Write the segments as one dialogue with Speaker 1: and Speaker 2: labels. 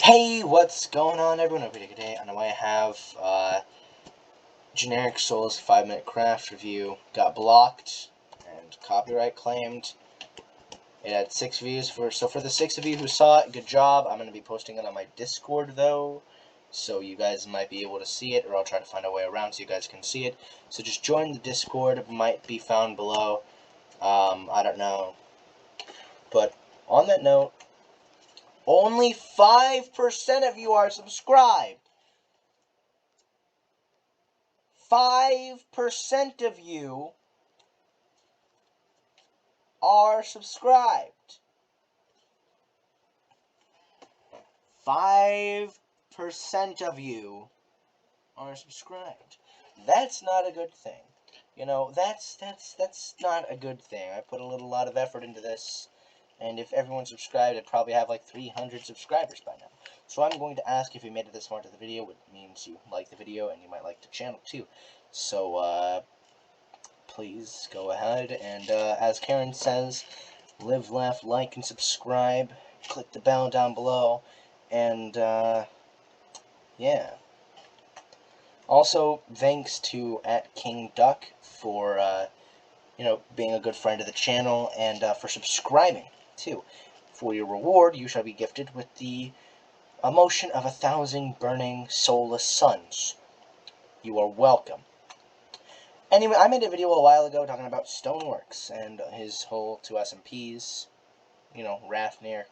Speaker 1: Hey, what's going on, everyone? Over today, on the way I have generic Souls 5-minute craft review got blocked and copyright claimed. It had 6 views for the 6 of you who saw it, good job. I'm gonna be posting it on my Discord though, so you guys might be able to see it, or I'll try to find a way around so you guys can see it. So just join the Discord. It might be found below. I don't know, but on that note, only 5% of you are subscribed. 5% of you are subscribed. 5% of you are subscribed. That's not a good thing. You know, that's not a good thing. I put a lot of effort into this, and if everyone subscribed, I'd probably have like 300 subscribers by now. So I'm going to ask if you made it this far into the video, which means you like the video and you might like the channel too. So, please go ahead and, as Karen says, live, laugh, like, and subscribe. Click the bell down below, and, yeah. Also, thanks to @KingDuck for, being a good friend of the channel, and, for subscribing, too. For your reward, you shall be gifted with the emotion of 1,000 burning soulless suns. You are welcome. Anyway, I made a video a while ago talking about Stoneworks and his whole 2 SMPs, rathnir.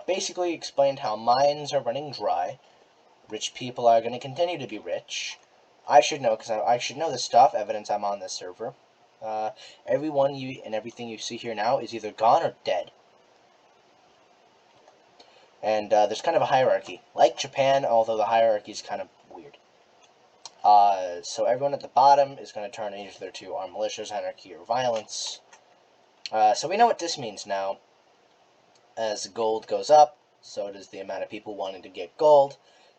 Speaker 1: Basically explained how mines are running dry, rich people are going to continue to be rich. I should know, because I should know this stuff, evidence I'm on this server. Everyone and everything you see here now is either gone or dead. And there's kind of a hierarchy, like Japan, although the hierarchy is kind of weird. So everyone at the bottom is going to turn either to armed militias, anarchy, or violence. So we know what this means now. As gold goes up, so does the amount of people wanting to get gold.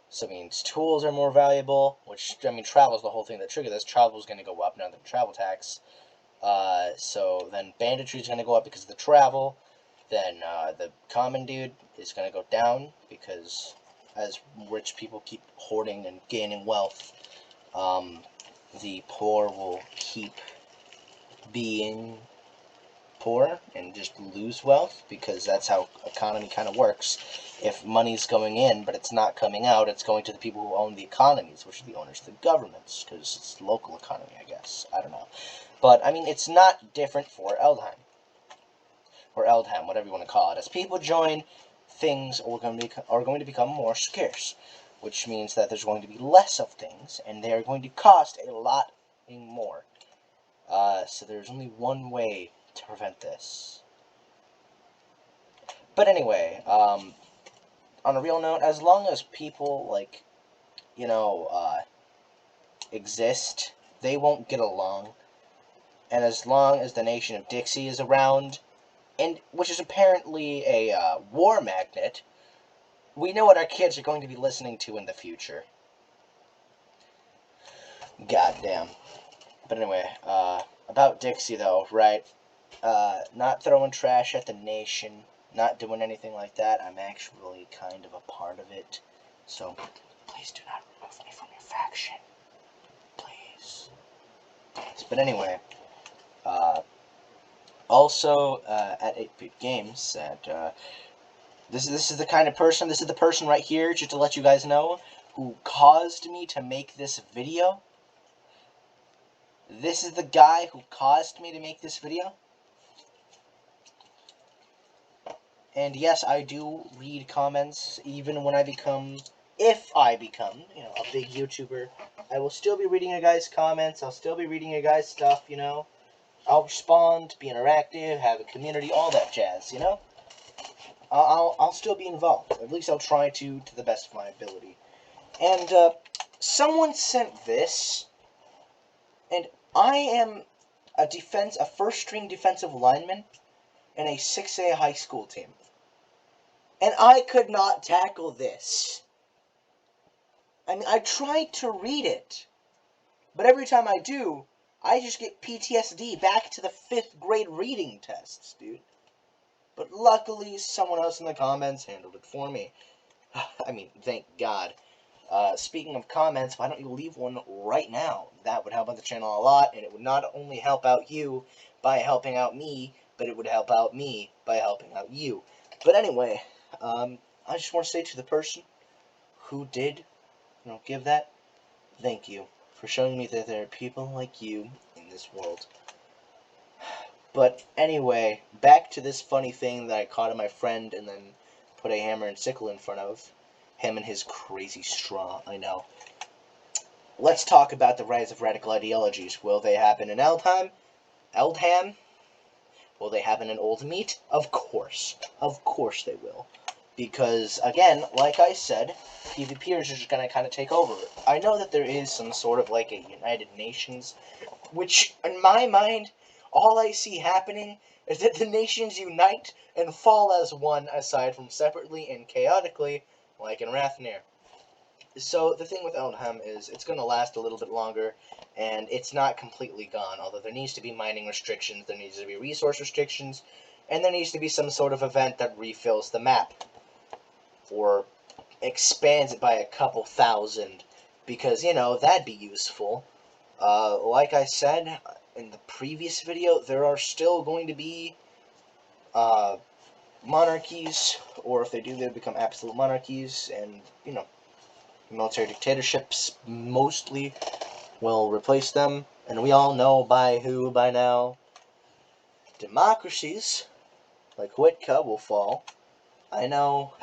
Speaker 1: So it means tools are more valuable, which, travel is the whole thing that triggered this. Travel is going to go up now that the travel tax. So then banditry is going to go up because of the travel. Then the common dude is going to go down because as rich people keep hoarding and gaining wealth, the poor will keep being poor and just lose wealth, because that's how economy kind of works. If money's going in but it's not coming out, it's going to the people who own the economies, which are the owners of the governments, because it's local economy, I guess. I don't know. But, I mean, it's not different for Eldham. Or Eldham, whatever you want to call it. As people join, things are going to become more scarce, which means that there's going to be less of things, and they are going to cost a lot more. So there's only one way to prevent this. But anyway, on a real note, as long as people, exist, they won't get along. And as long as the nation of Dixie is around, and which is apparently a war magnet, we know what our kids are going to be listening to in the future. Goddamn. But anyway, about Dixie though, right? Not throwing trash at the nation, not doing anything like that. I'm actually kind of a part of it. So, please do not remove me from your faction. Please. But anyway, also, at 8-Bit Games said, this is the kind of person, this is the person right here, just to let you guys know, who caused me to make this video. This is the guy who caused me to make this video. And yes, I do read comments, even when if I become, a big YouTuber. I will still be reading your guys' comments, I'll still be reading your guys' stuff, I'll respond, be interactive, have a community, all that jazz, I'll still be involved. At least I'll try to the best of my ability. And, someone sent this, and I am a first-string defensive lineman in a 6A high school team. And I could not tackle this. I mean, I tried to read it, but every time I do, I just get PTSD back to the 5th grade reading tests, dude. But luckily, someone else in the comments handled it for me. I mean, thank God. Speaking of comments, why don't you leave one right now? That would help out the channel a lot, and it would not only help out you by helping out me, but it would help out me by helping out you. But anyway, I just want to say to the person who did, give that, thank you for showing me that there are people like you in this world. But anyway, back to this funny thing that I caught of my friend and then put a hammer and sickle in front of. Him and his crazy straw, I know. Let's talk about the rise of radical ideologies. Will they happen in Eldham? Eldham? Will they happen in Oldmeat? Of course. Of course they will. Because, again, like I said, PvPers are just going to kind of take over. I know that there is some sort of like a United Nations, which, in my mind, all I see happening is that the nations unite and fall as one, aside from separately and chaotically, like in Rathnir. So the thing with Eldham is it's going to last a little bit longer, and it's not completely gone, although there needs to be mining restrictions, there needs to be resource restrictions, and there needs to be some sort of event that refills the map, or expands it by a couple thousand, because, that'd be useful. Like I said in the previous video, there are still going to be monarchies, or if they do, they become absolute monarchies, and, military dictatorships mostly will replace them, and we all know by who by now. Democracies, like Witka, will fall. I know,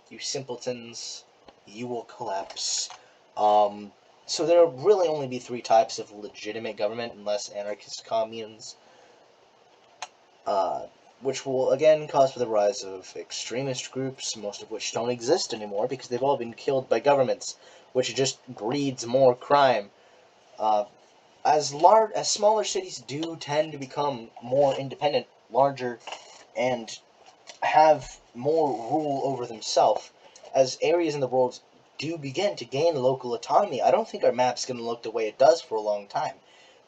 Speaker 1: you simpletons, you will collapse. So there will really only be 3 types of legitimate government, unless anarchist communes, which will again cause for the rise of extremist groups, most of which don't exist anymore because they've all been killed by governments, which just breeds more crime. As smaller cities do tend to become more independent, larger, and have more rule over themselves, as areas in the world do begin to gain local autonomy, I don't think our map's going to look the way it does for a long time.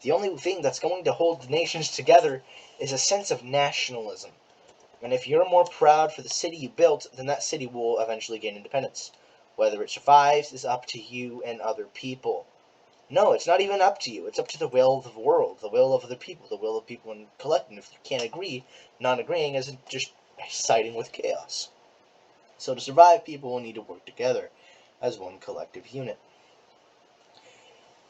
Speaker 1: The only thing that's going to hold the nations together is a sense of nationalism. And if you're more proud for the city you built, then that city will eventually gain independence. Whether it survives is up to you and other people. No, it's not even up to you. It's up to the will of the world, the will of other people, the will of people in collective. If you can't agree, non-agreeing isn't just siding with chaos. So to survive, people will need to work together as one collective unit.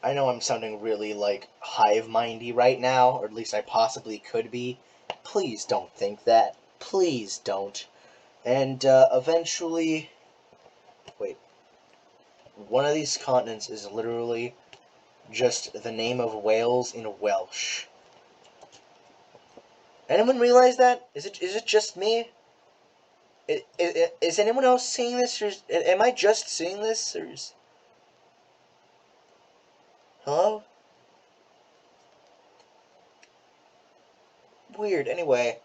Speaker 1: I know I'm sounding really, hive-mindy right now, or at least I possibly could be. Please don't think that. Please don't. And, eventually... Wait. One of these continents is literally just the name of Wales in Welsh. Anyone realize that? Is it just me? Is anyone else seeing this? Or am I just seeing this? Or hello? Weird. Anyway.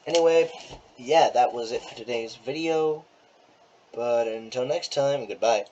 Speaker 1: Anyway, yeah, that was it for today's video. But until next time, goodbye.